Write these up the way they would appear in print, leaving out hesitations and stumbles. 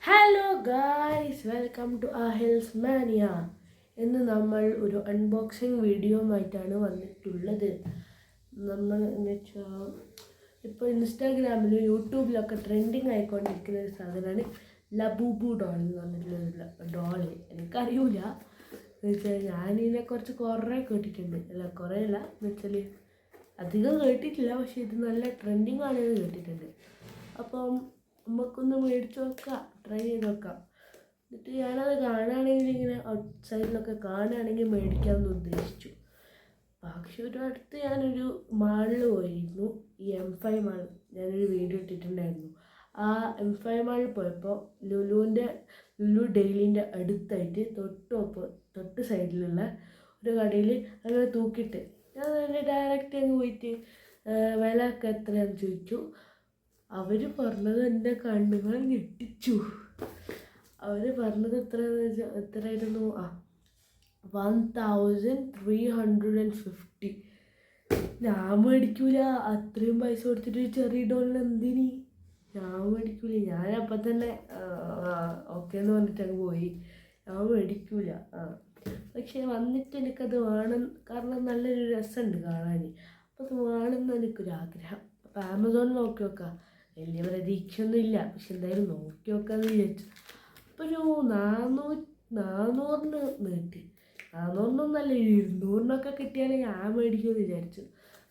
Hello guys, welcome to Ahil's mania. ഇന്ന് നമ്മൾ ഒരു അൺബോക്സിങ് വീഡിയോയുമായിട്ടാണ് വന്നിട്ടുള്ളത്. നമ്മൾ എന്ന് വെച്ചാൽ ഇപ്പോൾ ഇൻസ്റ്റാഗ്രാമിലും യൂട്യൂബിലൊക്കെ ട്രെൻഡിങ് ആയിക്കൊണ്ടിരിക്കുന്ന ഒരു സാധനമാണ് ലബൂബു ഡോൾ എന്ന് പറഞ്ഞിട്ടുള്ള ഡോള്. എനിക്കറിയില്ല എന്ന് വെച്ചാൽ ഞാനിതിനെ കുറേ കേട്ടിട്ടുണ്ട്. അല്ല കുറേ അല്ല എന്ന് വെച്ചാൽ അധികം കേട്ടിട്ടില്ല, പക്ഷേ ഇത് നല്ല ട്രെൻഡിങ് ആണെന്ന് കേട്ടിട്ടുണ്ട്. അപ്പം നമുക്കൊന്ന് മേടിച്ച് നോക്കാം, ട്രൈ ചെയ്ത് നോക്കാം. എന്നിട്ട് ഞാനത് കാണുകയാണെങ്കിൽ ഇങ്ങനെ ഔട്ട് സൈഡിലൊക്കെ കാണുകയാണെങ്കിൽ മേടിക്കാമെന്ന് ഉദ്ദേശിച്ചു. പക്ഷെ അടുത്ത് ഞാനൊരു മാളിൽ പോയിരുന്നു, ഈ M5 മാൾ. ഞാനൊരു വീഡിയോ ഇട്ടിട്ടുണ്ടായിരുന്നു. ആ M5 മാളിൽ പോയപ്പോൾ ലുലു ഡെയിലിൻ്റെ അടുത്തായിട്ട് തൊട്ട് സൈഡിലുള്ള ഒരു കടയിൽ അങ്ങനെ തൂക്കിയിട്ട് ഞാൻ അതിൻ്റെ ഡയറക്റ്റ് അങ്ങ് പോയിട്ട് വില ഒക്കെ എത്രയാണെന്ന് ചോദിച്ചു. അവർ പറഞ്ഞത് എൻ്റെ കണ്ണുകൾ ഞെട്ടിച്ചു. അവർ പറഞ്ഞത് എത്രയായിരുന്നു? 1350. ഞാൻ മേടിക്കൂല, അത്രയും പൈസ കൊടുത്തിട്ട് ചെറിയ ഡോളിന് എന്തിനി? ഞാൻ മേടിക്കൂല. ഞാൻ അപ്പം തന്നെ ഓക്കെ എന്ന് പറഞ്ഞിട്ട് അങ്ങ് പോയി. ഞാൻ മേടിക്കൂല. പക്ഷേ വന്നിട്ട് എനിക്കത് വേണം, കാരണം നല്ലൊരു രസമുണ്ട് കാണാൻ. അപ്പോൾ അത് വേണമെന്ന് എനിക്കൊരാഗ്രഹം. അപ്പോൾ ആമസോണിൽ നോക്കി നോക്കാം. വലിയ പ്രതീക്ഷയൊന്നും ഇല്ല, പക്ഷെ എന്തായാലും നോക്കി നോക്കാമെന്ന് വിചാരിച്ചു. അപ്പോൾ ഒരു 400 നീട്ടി. 400 200 കിട്ടിയാൽ ഞാൻ മേടിക്കുമെന്ന് വിചാരിച്ചു.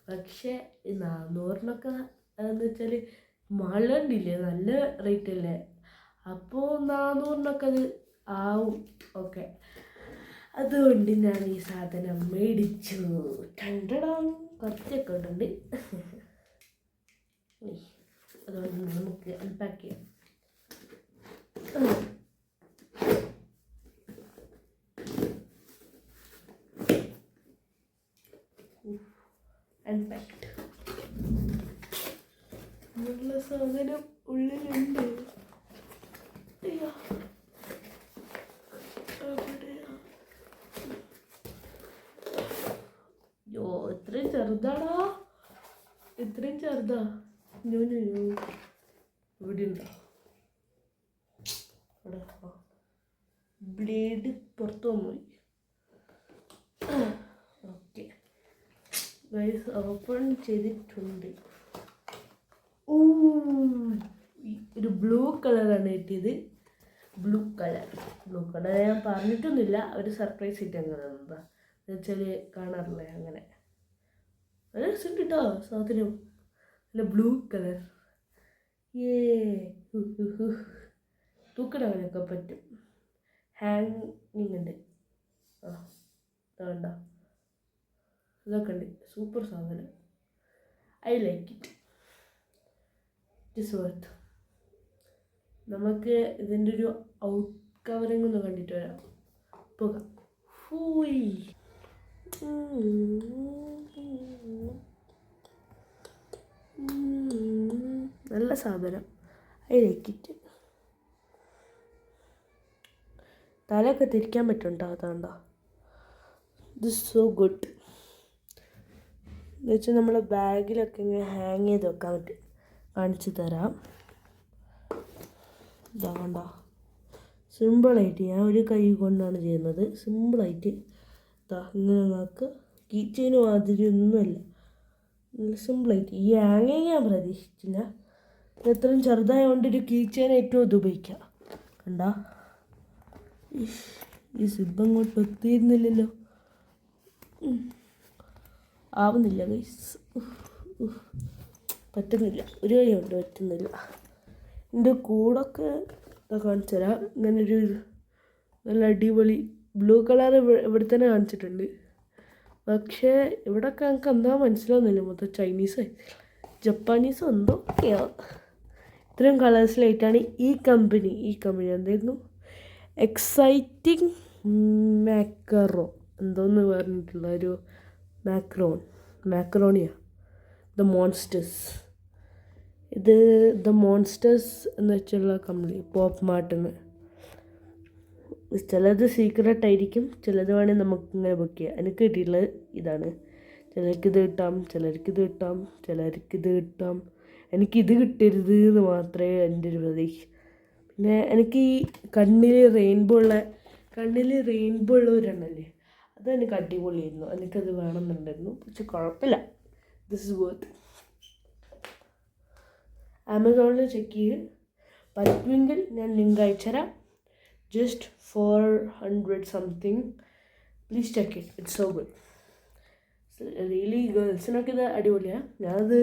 പക്ഷേ ഈ 400 എന്ന് വെച്ചാൽ മഴണ്ടില്ലേ, നല്ല റേറ്റ് അല്ലേ. അപ്പോൾ 400 അത് ആവും. ഓക്കെ, അതുകൊണ്ട് ഞാൻ ഈ സാധനം മേടിച്ചു. കുറച്ചൊക്കെ ഉണ്ട്. അതുകൊണ്ട് നമുക്ക് അൺപാക്ക് ചെയ്യാം. അൺപാക്ഡ്. നല്ല സാധനം ഉള്ളിലുണ്ട്. ഇത്രയും ചെറുതാടാ, ഇത്രയും ചെറുതാ. ഇവിടെ ഉണ്ടോ? ബ്ലേഡ് പുറത്തു പോയി. ഓക്കെ ഗൈസ്, ഓപ്പൺ ചെയ്തിട്ടുണ്ട്. ഒരു ബ്ലൂ കളറാണ് കിട്ടിയത്. ബ്ലൂ കളർ ഞാൻ പറഞ്ഞിട്ടൊന്നുമില്ല, അവർ സർപ്രൈസ് ഇട്ട് അങ്ങനെ എന്താ എന്ന് വെച്ചാൽ കാണാറില്ലേ, അങ്ങനെ നല്ല രസമുണ്ട് കേട്ടോ സാധനം. നല്ല ബ്ലൂ കളർ. തൂക്കിടാനൊക്കെ പറ്റും. ഹാങ്ങിങ് ഉണ്ട്. വേണ്ട, ഇതൊക്കെ ഉണ്ട്. സൂപ്പർ സാധനം. I like it. It's worth. നമുക്ക് ഇതിൻ്റെ ഒരു ഔട്ട് കവറിങ് ഒന്ന് കണ്ടിട്ട് വരാം. പോകാം. നല്ല സാധനം. I like it. തലയൊക്കെ തിരിക്കാൻ പറ്റുന്നുണ്ടോ? അതുകൊണ്ടോ ദിസ് സോ ഗുഡ്. എന്ന് വെച്ചാൽ നമ്മളെ ബാഗിലൊക്കെ ഇങ്ങനെ ഹാങ് ചെയ്ത് വെക്കാൻ പറ്റും. കാണിച്ചു തരാം. ഇതാകണ്ട, സിമ്പിളായിട്ട് ഞാൻ ഒരു കൈ കൊണ്ടാണ് ചെയ്യുന്നത്. സിമ്പിളായിട്ട് ഇങ്ങനെ നമുക്ക് കീ ചെയിന് മാതിരി ഒന്നുമല്ല, നല്ല സിമ്പിളായിട്ട്. ഈ ഹാങ് ഞാൻ പ്രതീക്ഷിച്ചില്ല. ഇത്രയും ചെറുതായതുകൊണ്ട് ഒരു കീ ചെയിൻ ഏറ്റവും ഇത് ഉപയോഗിക്കാം. കണ്ട, ഈ സിബ് അങ്ങോട്ട് എത്തിയിരുന്നില്ലല്ലോ, ആവുന്നില്ല ഗൈസ്, പറ്റുന്നില്ല. ഒരു കൈ കൊണ്ട് പറ്റുന്നില്ല. എൻ്റെ കൂടൊക്കെ കാണിച്ചു തരാം. ഇങ്ങനൊരു നല്ല അടിപൊളി ബ്ലൂ കളർ ഇവിടെ തന്നെ കാണിച്ചിട്ടുണ്ട്. പക്ഷേ ഇവിടെയൊക്കെ ഞങ്ങൾക്ക് എന്താ മനസ്സിലാവുന്നില്ല. മൊത്തം ചൈനീസ് ജപ്പാനീസോ എന്തൊക്കെയാണ്. ഇത്രയും കളേഴ്സിലായിട്ടാണ് ഈ കമ്പനി എന്തായിരുന്നു, എക്സൈറ്റിംഗ് മാക്കറോ എന്തോന്ന് പറഞ്ഞിട്ടുള്ള ഒരു മാക്രോണിയ ദ മോൺസ്റ്റേഴ്സ്. ഇത് ദ മോൺസ്റ്റേഴ്സ് എന്ന് വെച്ചുള്ള കമ്പനി, പോപ്പ് മാർട്ടിന്. ചിലത് സീക്രട്ട് ആയിരിക്കും, ചിലത് വേണമെങ്കിൽ നമുക്കിങ്ങനെ ബുക്ക് ചെയ്യാം. എനിക്ക് കിട്ടിയിട്ടുള്ളത് ഇതാണ്. ചിലർക്കിത് കിട്ടാം, ചിലർക്കിത് കിട്ടാം. എനിക്കിത് കിട്ടരുത് എന്ന് മാത്രമേ എൻ്റെ ഒരു പ്രതീക്ഷ. പിന്നെ എനിക്ക് ഈ കണ്ണിൽ റെയിൻബോ ഉള്ള ഒരെണ്ണല്ലേ, അതെനിക്ക് അടിപൊളിയായിരുന്നു. എനിക്കത് വേണമെന്നുണ്ടായിരുന്നു, പക്ഷെ കുഴപ്പമില്ല. This is worth. ആമസോണിൽ ചെക്ക് ചെയ്ത് പറ്റുമെങ്കിൽ ഞാൻ ലിങ്ക് അയച്ചുതരാം. Just 400 something. Please check it, it's so good. Really ഗേൾസിനൊക്കെ ഇത് അടിപൊളിയാണ്. ഞാനത്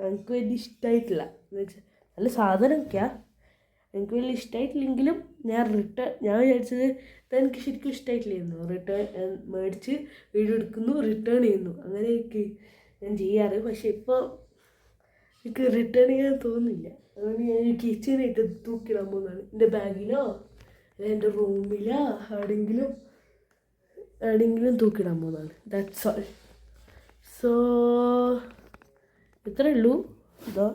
എനിക്ക് വലിയ ഇഷ്ടമായിട്ടില്ല എന്ന് വെച്ചാൽ നല്ല സാധനമൊക്കെയാണ്, എനിക്ക് വലിയ ഇഷ്ടമായിട്ടില്ലെങ്കിലും ഞാൻ വിചാരിച്ചത് ഇതെനിക്ക് ശരിക്കും ഇഷ്ടമായിട്ടില്ലായിരുന്നു. മേടിച്ച് വീഡിയോ എടുക്കുന്നു, റിട്ടേൺ ചെയ്യുന്നു, അങ്ങനെയൊക്കെ ഞാൻ ചെയ്യാറ്. പക്ഷെ ഇപ്പോൾ എനിക്ക് റിട്ടേൺ ചെയ്യാൻ തോന്നുന്നില്ല. അതുകൊണ്ട് ഞാൻ കിച്ചനായിട്ട് തൂക്കിടാൻ പോകുന്നതാണ്. എൻ്റെ ബാഗിലോ അല്ലെങ്കിൽ എൻ്റെ റൂമിലോ എവിടെയെങ്കിലും തൂക്കിടാൻ പോകുന്നതാണ്. That's all. സോ ഇത്രയേ ഉള്ളൂ. ഇതോ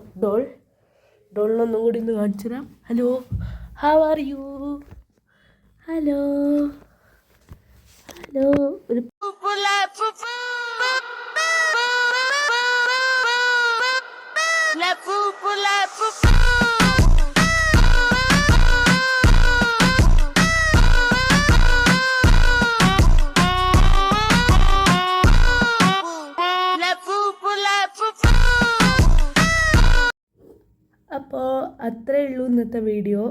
ഡോളിനൊന്നും കൂടി ഒന്ന് കാണിച്ചു തരാം. Hello, how are you? Hello ഒരു അപ്പോൾ അത്രയേ ഉള്ളൂ ഇന്നത്തെ വീഡിയോ.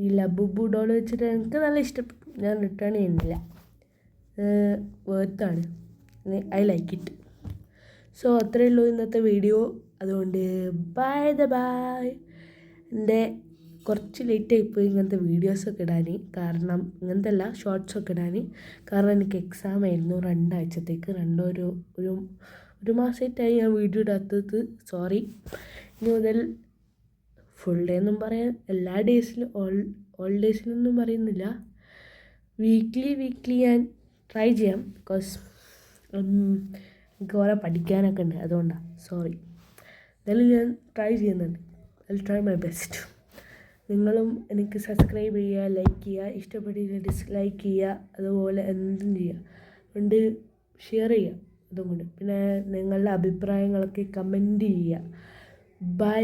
ഈ ലബുബു ഡോൾ വെച്ചിട്ട് എനിക്ക് നല്ല ഇഷ്ടപ്പെട്ടു. ഞാൻ റിട്ടേൺ ചെയ്യുന്നില്ല, വേർത്താണ്. I like it. സോ അത്രയേ ഉള്ളൂ ഇന്നത്തെ വീഡിയോ. അതുകൊണ്ട് ബൈ. എൻ്റെ കുറച്ച് ലേറ്റായിപ്പോയി ഇങ്ങനത്തെ വീഡിയോസൊക്കെ ഇടാൻ, കാരണം ഇങ്ങനത്തെ അല്ല, ഷോർട്സൊക്കെ ഇടാൻ. കാരണം എനിക്ക് എക്സാം ആയിരുന്നു 2 ആഴ്ചത്തേക്ക്. ഒരു മാസമായിട്ടായി ഞാൻ വീഡിയോ ഇടാത്തത്. സോറി. ഇനി മുതൽ ഫുൾ ഡേ ഒന്നും പറയാൻ, എല്ലാ ഡേയ്സിലും ഓൾ ഡേയ്സിലൊന്നും പറയുന്നില്ല. വീക്ക്ലി ഞാൻ ട്രൈ ചെയ്യാം. ബിക്കോസ് എനിക്ക് കുറേ പഠിക്കാനൊക്കെ ഉണ്ട്, അതുകൊണ്ടാണ്. സോറി. എന്തായാലും ഞാൻ ട്രൈ ചെയ്യുന്നുണ്ട്. I try my best. നിങ്ങളും എനിക്ക് സബ്സ്ക്രൈബ് ചെയ്യുക, ലൈക്ക് ചെയ്യുക, ഇഷ്ടപ്പെട്ടില്ല ഡിസ്ലൈക്ക് ചെയ്യുക, അതുപോലെ എന്തും ചെയ്യുക. അതുകൊണ്ട് ഷെയർ ചെയ്യുക, അതും കൊണ്ട്. പിന്നെ നിങ്ങളുടെ അഭിപ്രായങ്ങളൊക്കെ കമൻറ്റ് ചെയ്യുക. ബൈ.